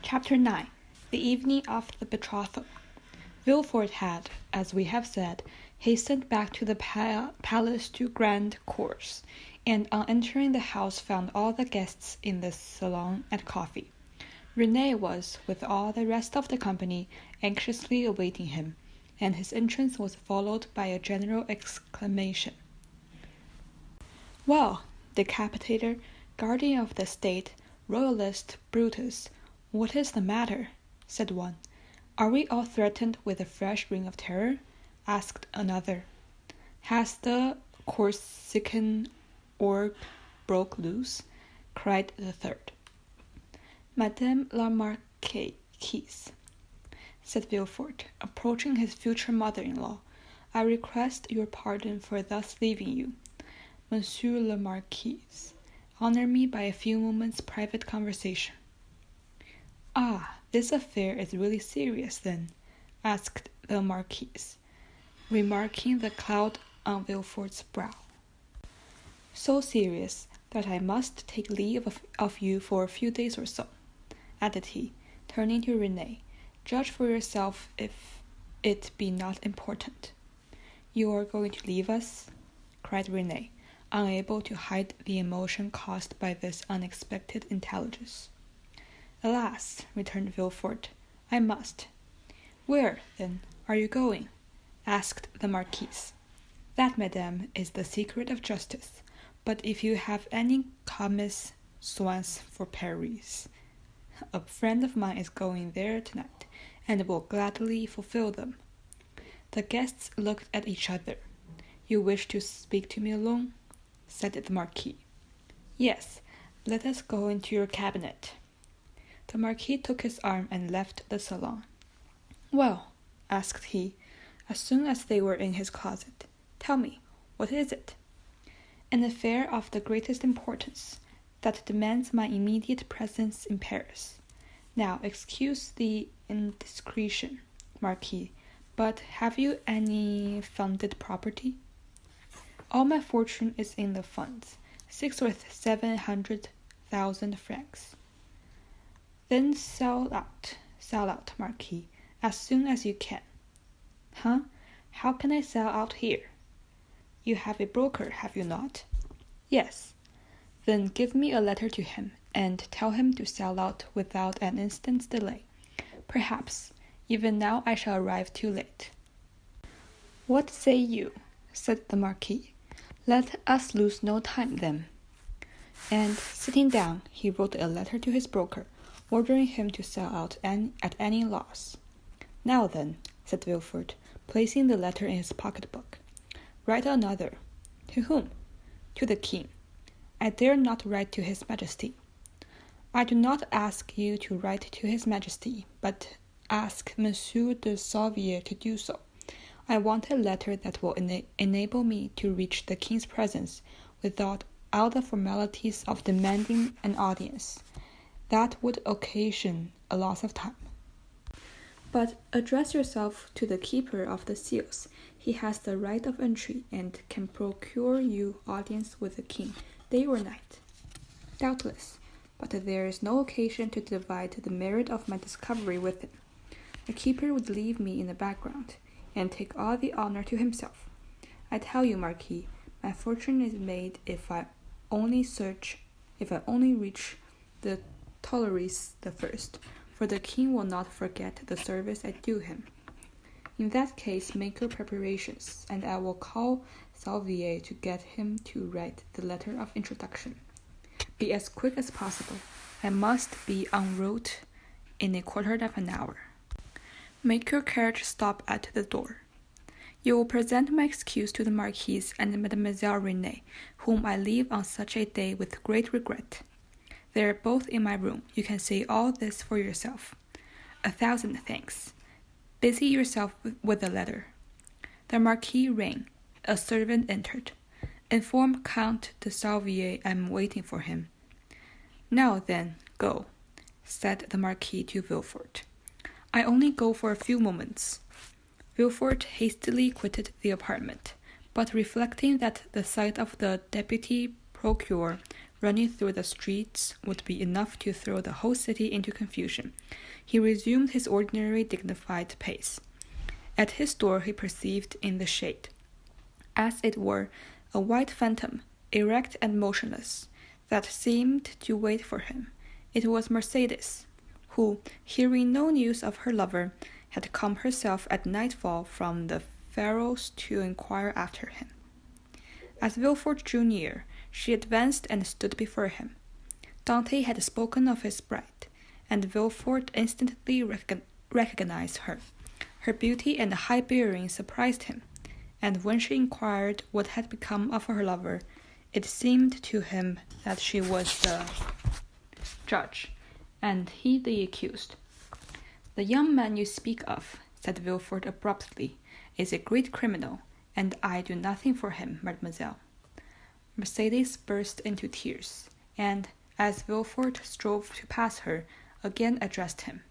Chapter 9. The evening of the betrothal. Wilford had, as we have said, hastened back to the palace to grand course, and on entering the house found all the guests in the salon at coffee. Renee was, with all the rest of the company, anxiously awaiting him, and his entrance was followed by a general exclamation. "Well, decapitator, guardian of the state, royalist Brutus, what is the matter?" said one. "Are we all threatened with a fresh reign of terror?" asked another. "Has the Corsican orb broke loose?" cried the third. "Madame la Marquise," said Wilford, approaching his future mother-in-law, "I request your pardon for thus leaving you. Monsieur le Marquis, honor me by a few moments' private conversation." "Ah, this affair is really serious, then?" asked the Marquise, remarking the cloud on Wilford's brow. "So serious that I must take leave of you for a few days or so," added he, turning to Renee. "Judge for yourself if it be not important." "You are going to leave us?" cried Renee, unable to hide the emotion caused by this unexpected intelligence. "Alas," returned Wilford, "I must." "Where, then, are you going?" asked the Marquise. "That, madame, is the secret of justice. But if you have any commis soins for Paris, a friend of mine is going there tonight, and will gladly fulfill them." The guests looked at each other. "You wish to speak to me alone?" said the Marquis. "Yes, let us go into your cabinet." The Marquis took his arm and left the salon. "Well," asked he, as soon as they were in his closet, "tell me, what is it?" "An affair of the greatest importance, that demands my immediate presence in Paris. Now, excuse the indiscretion, Marquis, but have you any funded property?" "All my fortune is in the funds, 600,000 or 700,000 francs." "Then sell out, Marquis, as soon as you can." "Huh? How can I sell out here?" "You have a broker, have you not?" "Yes." "Then give me a letter to him, and tell him to sell out without an instant's delay. Perhaps, even now I shall arrive too late." "What say you?" said the Marquis. "Let us lose no time, then." And, sitting down, he wrote a letter to his broker, ordering him to sell out at any loss. "Now then," said Wilford, placing the letter in his pocketbook, "write another." "To whom?" "To the king." "I dare not write to his majesty." "I do not ask you to write to his majesty, but ask Monsieur de Sauvier to do so. I want a letter that will enable me to reach the king's presence without all the formalities of demanding an audience. That would occasion a loss of time. But address yourself to the keeper of the seals. He has the right of entry and can procure you audience with the king, day or night." "Doubtless, but there is no occasion to divide the merit of my discovery with him. The keeper would leave me in the background, and take all the honor to himself. I tell you, Marquis, my fortune is made if I only reach the Tuileries the first, for the king will not forget the service I do him. In that case, make your preparations, and I will call Sauvier to get him to write the letter of introduction. Be as quick as possible. I must be en route in a quarter of an hour. Make your carriage stop at the door. You will present my excuse to the Marquise and Mademoiselle Renee, whom I leave on such a day with great regret. They are both in my room. You can say all this for yourself. 1,000 thanks. Busy yourself with the letter." The Marquis rang. A servant entered. "Inform Count de Sauvier I am waiting for him." "Now then, go," said the Marquis to Wilford. "I only go for a few moments." Wilford hastily quitted the apartment, but reflecting that the sight of the deputy procureur running through the streets would be enough to throw the whole city into confusion. He resumed his ordinary dignified pace. At his door he perceived in the shade, as it were, a white phantom, erect and motionless, that seemed to wait for him. It was Mercedes, who, hearing no news of her lover, had come herself at nightfall from the Faroes to inquire after him. As Wilford drew near, she advanced and stood before him. Dante had spoken of his bride, and Wilford instantly recognized her. Her beauty and high bearing surprised him, and when she inquired what had become of her lover, it seemed to him that she was the judge, and he the accused. "The young man you speak of," said Wilford abruptly, "is a great criminal, and I do nothing for him, mademoiselle." Mercedes burst into tears, and, as Wilford strove to pass her, again addressed him.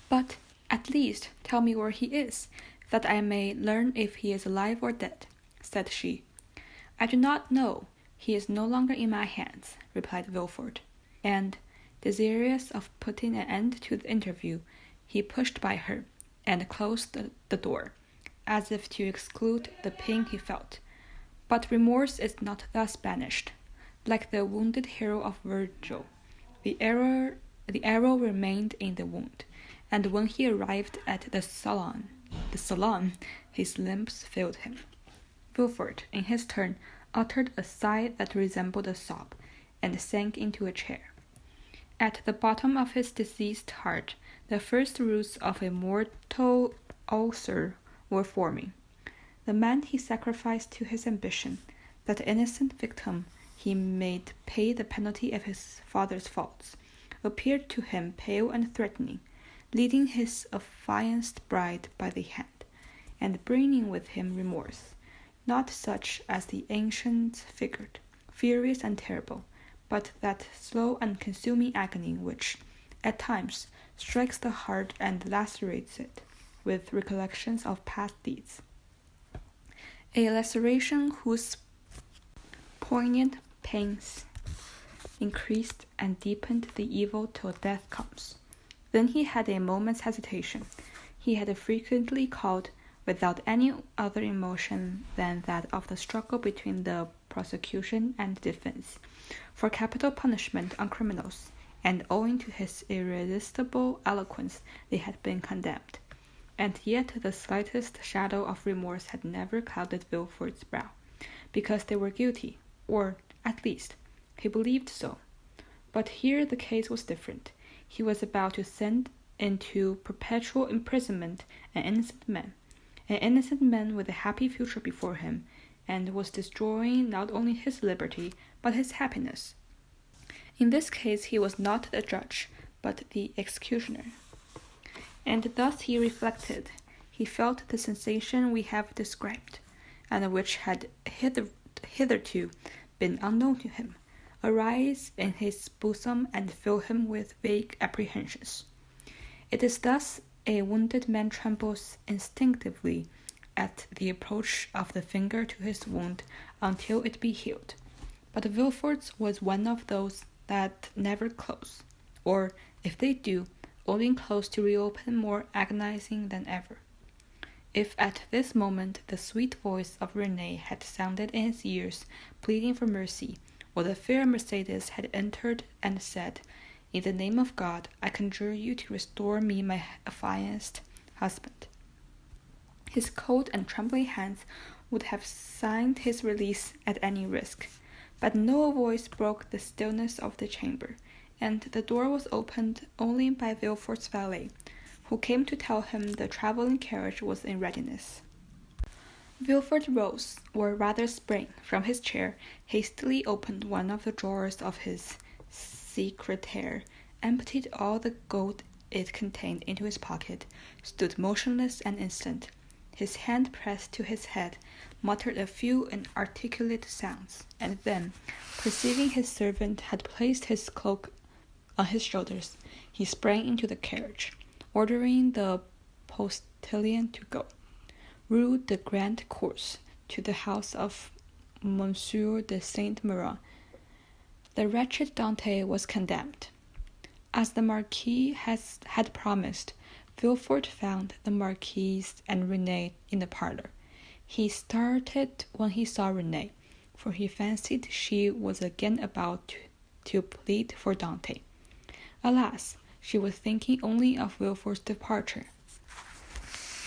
"But, at least, tell me where he is, that I may learn if he is alive or dead," said she. "I do not know. He is no longer in my hands," replied Wilford, and, desirous of putting an end to the interview, he pushed by her, and closed the door, as if to exclude the pain he felt. But remorse is not thus banished. Like the wounded hero of Virgil, the arrow remained in the wound, and when he arrived at the salon, his limbs failed him. Wilford, in his turn, uttered a sigh that resembled a sob, and sank into a chair. At the bottom of his deceased heart, the first roots of a mortal ulcer were forming. The man he sacrificed to his ambition, that innocent victim he made pay the penalty of his father's faults, appeared to him pale and threatening, leading his affianced bride by the hand, and bringing with him remorse, not such as the ancients figured, furious and terrible, but that slow and consuming agony which, at times, strikes the heart and lacerates it with recollections of past deeds. A laceration whose poignant pangs increased and deepened the evil till death comes. Then he had a moment's hesitation. He had frequently called, without any other emotion than that of the struggle between the prosecution and defense, for capital punishment on criminals, and owing to his irresistible eloquence they had been condemned. And yet the slightest shadow of remorse had never clouded Wilford's brow, because they were guilty, or, at least, he believed so. But here the case was different. He was about to send into perpetual imprisonment an innocent man with a happy future before him, and was destroying not only his liberty, but his happiness. In this case he was not the judge, but the executioner. And thus he reflected. He felt the sensation we have described, and which had hitherto been unknown to him, arise in his bosom and fill him with vague apprehensions. It is thus a wounded man trembles instinctively at the approach of the finger to his wound until it be healed. But Wilford's was one of those that never close, or, if they do, only close to reopen more agonizing than ever. If at this moment the sweet voice of Renee had sounded in his ears, pleading for mercy, or the fair Mercedes had entered and said, "In the name of God, I conjure you to restore me my affianced husband," his cold and trembling hands would have signed his release at any risk. But no voice broke the stillness of the chamber, and the door was opened only by Wilford's valet, who came to tell him the travelling carriage was in readiness. Wilford rose, or rather sprang, from his chair, hastily opened one of the drawers of his secretaire, emptied all the gold it contained into his pocket, stood motionless an instant, his hand pressed to his head, muttered a few inarticulate sounds, and then, perceiving his servant had placed his cloak on his shoulders, he sprang into the carriage, ordering the postilion to go, rue de Grand Course, to the house of Monsieur de Saint-Méran, The wretched Dante was condemned. As the Marquis had promised, Wilford found the Marquise and Renee in the parlor. He started when he saw Renee, for he fancied she was again about to plead for Dante. Alas, she was thinking only of Wilford's departure.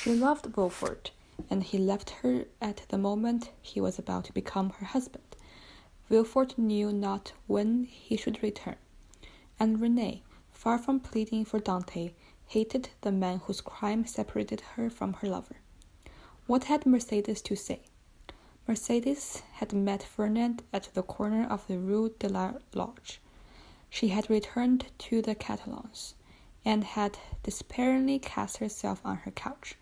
She loved Wilford, and he left her at the moment he was about to become her husband. Wilford knew not when he should return, and Renee, far from pleading for Dante, hated the man whose crime separated her from her lover. What had Mercedes to say? Mercedes had met Fernand at the corner of the Rue de la Lodge. She had returned to the Catalans, and had despairingly cast herself on her couch.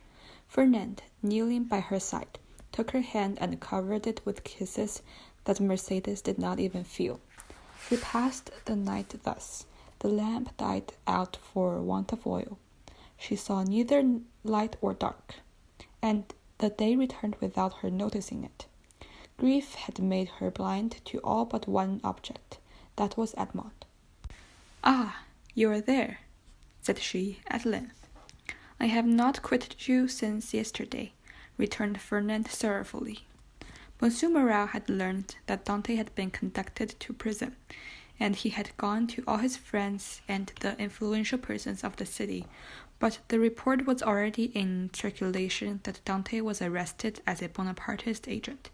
Fernand, kneeling by her side, took her hand and covered it with kisses that Mercedes did not even feel. She passed the night thus. The lamp died out for want of oil. She saw neither light or dark, and the day returned without her noticing it. Grief had made her blind to all but one object. That was Edmond. "Ah, you are there," said she at length. "I have not quitted you since yesterday," returned Fernand sorrowfully. Monsieur Morel had learned that Dante had been conducted to prison, and he had gone to all his friends and the influential persons of the city, but the report was already in circulation that Dante was arrested as a Bonapartist agent,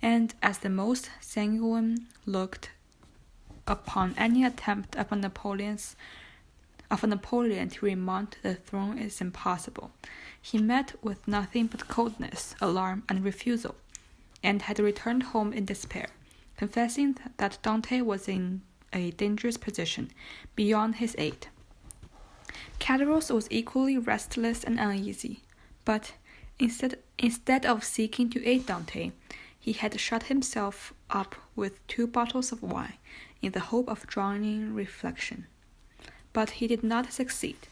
and as the most sanguine looked upon any attempt of Napoleon to remount the throne is impossible. He met with nothing but coldness, alarm, and refusal, and had returned home in despair, confessing that Dante was in a dangerous position, beyond his aid. Caderousse was equally restless and uneasy, but instead of seeking to aid Dante, he had shut himself up with 2 bottles of wine, in the hope of drowning reflection. But he did not succeed,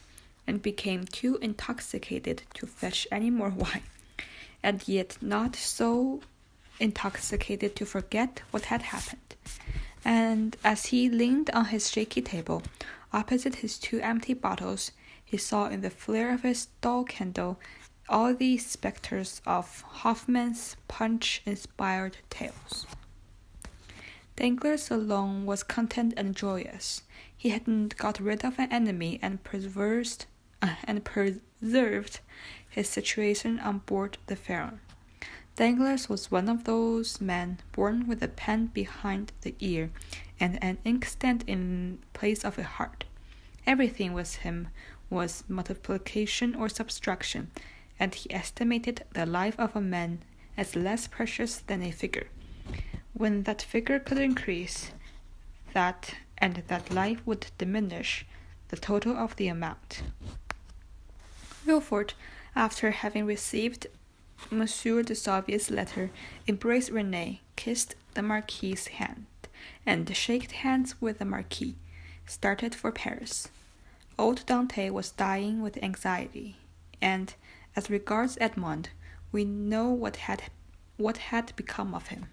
and became too intoxicated to fetch any more wine, and yet not so intoxicated to forget what had happened. And as he leaned on his shaky table, opposite his 2 empty bottles, he saw in the flare of his dull candle all the spectres of Hoffmann's Punch-inspired tales. Danglars alone was content and joyous. He had got rid of an enemy and preserved his situation on board the Pharaon. Danglars was one of those men born with a pen behind the ear and an inkstand in place of a heart. Everything with him was multiplication or subtraction, and he estimated the life of a man as less precious than a figure. When that figure could increase, that life would diminish the total of the amount. Wilford, after having received Monsieur de Sauviè's letter, embraced Renee, kissed the Marquis's hand, and shaking hands with the Marquis, started for Paris. Old Dante was dying with anxiety, and, as regards Edmond, we know what had become of him.